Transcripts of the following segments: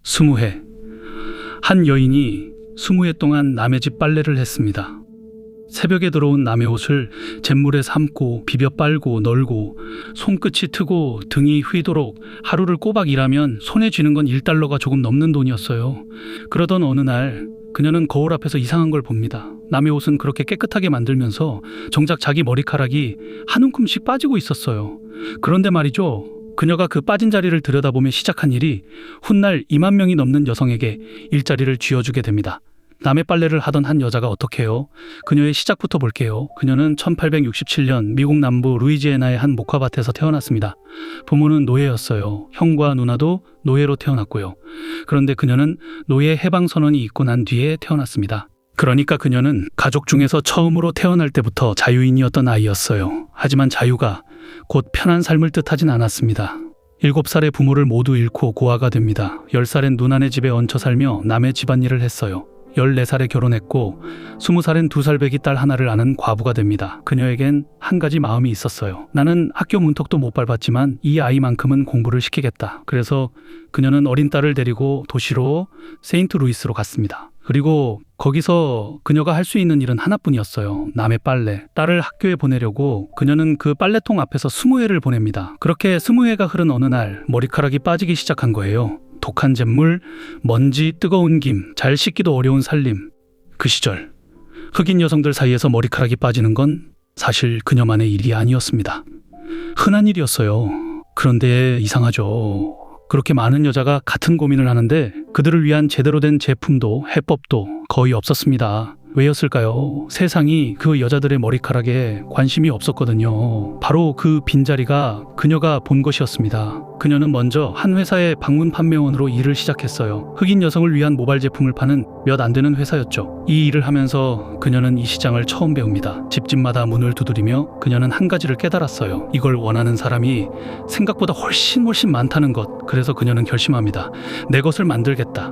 20회. 한 여인이 20회 동안 남의 집 빨래를 했습니다. 새벽에 들어온 남의 옷을 잿물에 삶고 비벼 빨고 널고 손끝이 트고 등이 휘도록 하루를 꼬박 일하면 손에 쥐는 건 1달러가 조금 넘는 돈이었어요. 그러던 어느 날 그녀는 거울 앞에서 이상한 걸 봅니다. 남의 옷은 그렇게 깨끗하게 만들면서 정작 자기 머리카락이 한 움큼씩 빠지고 있었어요. 그런데 말이죠. 그녀가 그 빠진 자리를 들여다보며 시작한 일이 훗날 2만 명이 넘는 여성에게 일자리를 쥐어주게 됩니다. 남의 빨래를 하던 한 여자가 어떻게 해요? 그녀의 시작부터 볼게요. 그녀는 1867년 미국 남부 루이지애나의 한 목화밭에서 태어났습니다. 부모는 노예였어요. 형과 누나도 노예로 태어났고요. 그런데 그녀는 노예 해방 선언이 있고 난 뒤에 태어났습니다. 그러니까 그녀는 가족 중에서 처음으로 태어날 때부터 자유인이었던 아이였어요. 하지만 자유가 곧 편한 삶을 뜻하진 않았습니다. 7살에 부모를 모두 잃고 고아가 됩니다. 10살엔 누나네 집에 얹혀 살며 남의 집안일을 했어요. 14살에 결혼했고 20살엔 2살 배기 딸 하나를 아는 과부가 됩니다. 그녀에겐 한 가지 마음이 있었어요. 나는 학교 문턱도 못 밟았지만 이 아이만큼은 공부를 시키겠다. 그래서 그녀는 어린 딸을 데리고 도시로 세인트루이스로 갔습니다. 그리고 거기서 그녀가 할 수 있는 일은 하나뿐이었어요. 남의 빨래. 딸을 학교에 보내려고 그녀는 그 빨래통 앞에서 20회를 보냅니다. 그렇게 20회가 흐른 어느 날 머리카락이 빠지기 시작한 거예요. 독한 잿물, 먼지, 뜨거운 김, 잘 씻기도 어려운 살림. 그 시절 흑인 여성들 사이에서 머리카락이 빠지는 건 사실 그녀만의 일이 아니었습니다. 흔한 일이었어요. 그런데 이상하죠. 그렇게 많은 여자가 같은 고민을 하는데 그들을 위한 제대로 된 제품도 해법도 거의 없었습니다. 왜였을까요? 세상이 그 여자들의 머리카락에 관심이 없었거든요. 바로 그 빈자리가 그녀가 본 것이었습니다. 그녀는 먼저 한 회사의 방문 판매원으로 일을 시작했어요. 흑인 여성을 위한 모발 제품을 파는 몇 안 되는 회사였죠. 이 일을 하면서 그녀는 이 시장을 처음 배웁니다. 집집마다 문을 두드리며 그녀는 한 가지를 깨달았어요. 이걸 원하는 사람이 생각보다 훨씬 많다는 것. 그래서 그녀는 결심합니다. 내 것을 만들겠다.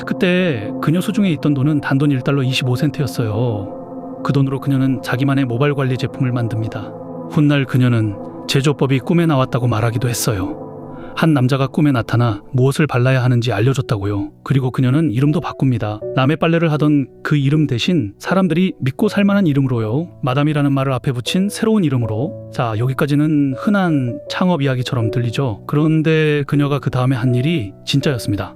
그때 그녀 수중에 있던 돈은 단돈 1달러 25센트였어요. 그 돈으로 그녀는 자기만의 모발 관리 제품을 만듭니다. 훗날 그녀는 제조법이 꿈에 나왔다고 말하기도 했어요. 한 남자가 꿈에 나타나 무엇을 발라야 하는지 알려줬다고요. 그리고 그녀는 이름도 바꿉니다. 남의 빨래를 하던 그 이름 대신 사람들이 믿고 살만한 이름으로요. 마담이라는 말을 앞에 붙인 새로운 이름으로. 자, 여기까지는 흔한 창업 이야기처럼 들리죠. 그런데 그녀가 그 다음에 한 일이 진짜였습니다.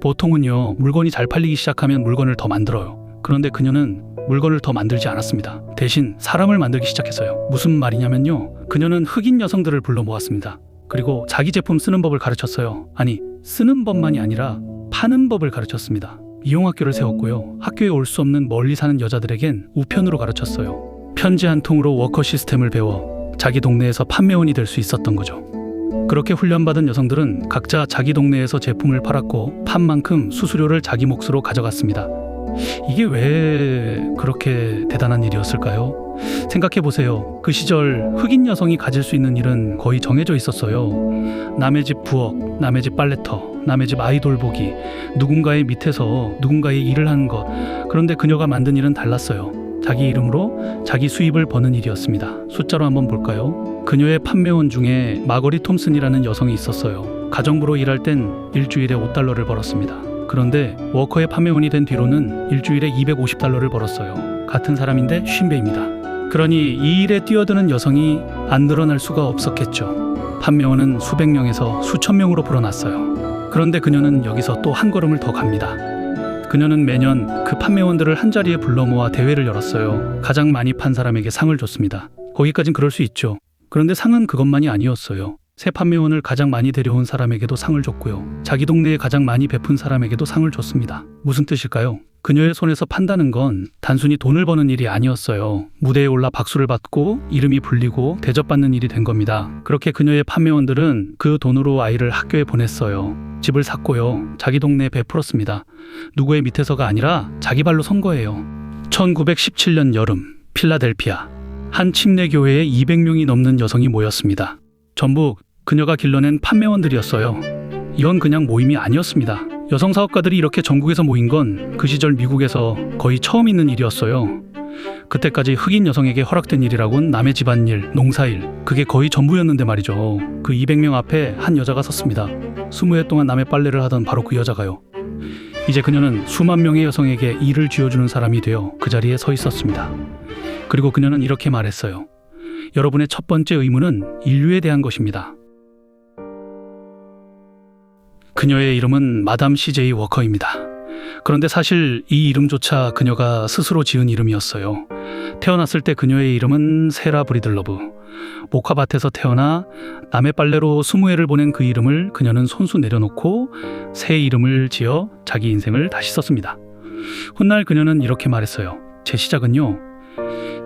보통은요, 물건이 잘 팔리기 시작하면 물건을 더 만들어요. 그런데 그녀는 물건을 더 만들지 않았습니다. 대신 사람을 만들기 시작했어요. 무슨 말이냐면요, 그녀는 흑인 여성들을 불러 모았습니다. 그리고 자기 제품 쓰는 법을 가르쳤어요. 아니, 쓰는 법만이 아니라 파는 법을 가르쳤습니다. 이용학교를 세웠고요. 학교에 올 수 없는 멀리 사는 여자들에겐 우편으로 가르쳤어요. 편지 한 통으로 워커 시스템을 배워 자기 동네에서 판매원이 될 수 있었던 거죠. 그렇게 훈련받은 여성들은 각자 자기 동네에서 제품을 팔았고 판 만큼 수수료를 자기 몫으로 가져갔습니다. 이게 왜 그렇게 대단한 일이었을까요? 생각해보세요. 그 시절 흑인 여성이 가질 수 있는 일은 거의 정해져 있었어요. 남의 집 부엌, 남의 집 빨래터, 남의 집 아이돌 보기, 누군가의 밑에서 누군가의 일을 하는 것. 그런데 그녀가 만든 일은 달랐어요. 자기 이름으로 자기 수입을 버는 일이었습니다. 숫자로 한번 볼까요? 그녀의 판매원 중에 마거리 톰슨이라는 여성이 있었어요. 가정부로 일할 땐 일주일에 5달러를 벌었습니다. 그런데 워커의 판매원이 된 뒤로는 일주일에 250달러를 벌었어요. 같은 사람인데 50배입니다. 그러니 이 일에 뛰어드는 여성이 안 늘어날 수가 없었겠죠. 판매원은 수백 명에서 수천 명으로 불어났어요. 그런데 그녀는 여기서 또 한 걸음을 더 갑니다. 그녀는 매년 그 판매원들을 한자리에 불러 모아 대회를 열었어요. 가장 많이 판 사람에게 상을 줬습니다. 거기까진 그럴 수 있죠. 그런데 상은 그것만이 아니었어요. 새 판매원을 가장 많이 데려온 사람에게도 상을 줬고요. 자기 동네에 가장 많이 베푼 사람에게도 상을 줬습니다. 무슨 뜻일까요? 그녀의 손에서 판다는 건 단순히 돈을 버는 일이 아니었어요. 무대에 올라 박수를 받고 이름이 불리고 대접받는 일이 된 겁니다. 그렇게 그녀의 판매원들은 그 돈으로 아이를 학교에 보냈어요. 집을 샀고요. 자기 동네에 베풀었습니다. 누구의 밑에서가 아니라 자기 발로 선 거예요. 1917년 여름, 필라델피아. 한 침례교회에 200명이 넘는 여성이 모였습니다. 전부 그녀가 길러낸 판매원들이었어요. 이건 그냥 모임이 아니었습니다. 여성 사업가들이 이렇게 전국에서 모인 건 그 시절 미국에서 거의 처음 있는 일이었어요. 그때까지 흑인 여성에게 허락된 일이라곤 남의 집안일, 농사일, 그게 거의 전부였는데 말이죠. 그 200명 앞에 한 여자가 섰습니다. 20해 동안 남의 빨래를 하던 바로 그 여자가요. 이제 그녀는 수만 명의 여성에게 일을 쥐어주는 사람이 되어 그 자리에 서 있었습니다. 그리고 그녀는 이렇게 말했어요. 여러분의 첫 번째 의무는 인류에 대한 것입니다. 그녀의 이름은 마담 CJ 워커입니다. 그런데 사실 이 이름조차 그녀가 스스로 지은 이름이었어요. 태어났을 때 그녀의 이름은 세라 브리들러브. 목화밭에서 태어나 남의 빨래로 20해를 보낸 그 이름을 그녀는 손수 내려놓고 새 이름을 지어 자기 인생을 다시 썼습니다. 훗날 그녀는 이렇게 말했어요. 제 시작은요.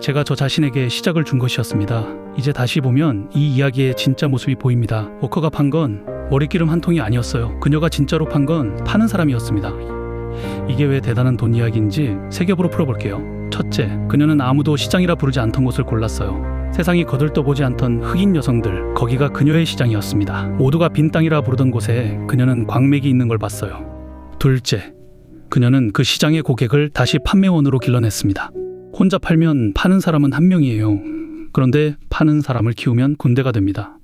제가 저 자신에게 시작을 준 것이었습니다. 이제 다시 보면 이 이야기의 진짜 모습이 보입니다. 워커가 판 건 머리기름 한 통이 아니었어요. 그녀가 진짜로 판 건 파는 사람이었습니다. 이게 왜 대단한 돈 이야기인지 세 겹으로 풀어볼게요. 첫째, 그녀는 아무도 시장이라 부르지 않던 곳을 골랐어요. 세상이 거들떠보지 않던 흑인 여성들, 거기가 그녀의 시장이었습니다. 모두가 빈 땅이라 부르던 곳에 그녀는 광맥이 있는 걸 봤어요. 둘째, 그녀는 그 시장의 고객을 다시 판매원으로 길러냈습니다. 혼자 팔면 파는 사람은 한 명이에요. 그런데 파는 사람을 키우면 군대가 됩니다.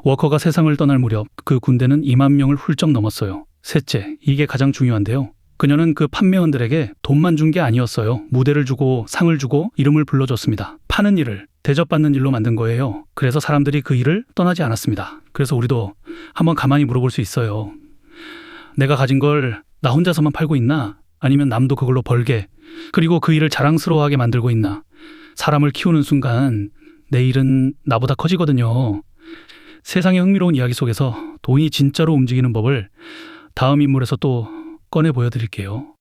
워커가 세상을 떠날 무렵 그 군대는 2만 명을 훌쩍 넘었어요. 셋째, 이게 가장 중요한데요. 그녀는 그 판매원들에게 돈만 준 게 아니었어요. 무대를 주고 상을 주고 이름을 불러줬습니다. 파는 일을 대접받는 일로 만든 거예요. 그래서 사람들이 그 일을 떠나지 않았습니다. 그래서 우리도 한번 가만히 물어볼 수 있어요. 내가 가진 걸 나 혼자서만 팔고 있나? 아니면 남도 그걸로 벌게, 그리고 그 일을 자랑스러워하게 만들고 있나? 사람을 키우는 순간 내 일은 나보다 커지거든요. 세상의 흥미로운 이야기 속에서 돈이 진짜로 움직이는 법을 다음 인물에서 또 꺼내 보여드릴게요.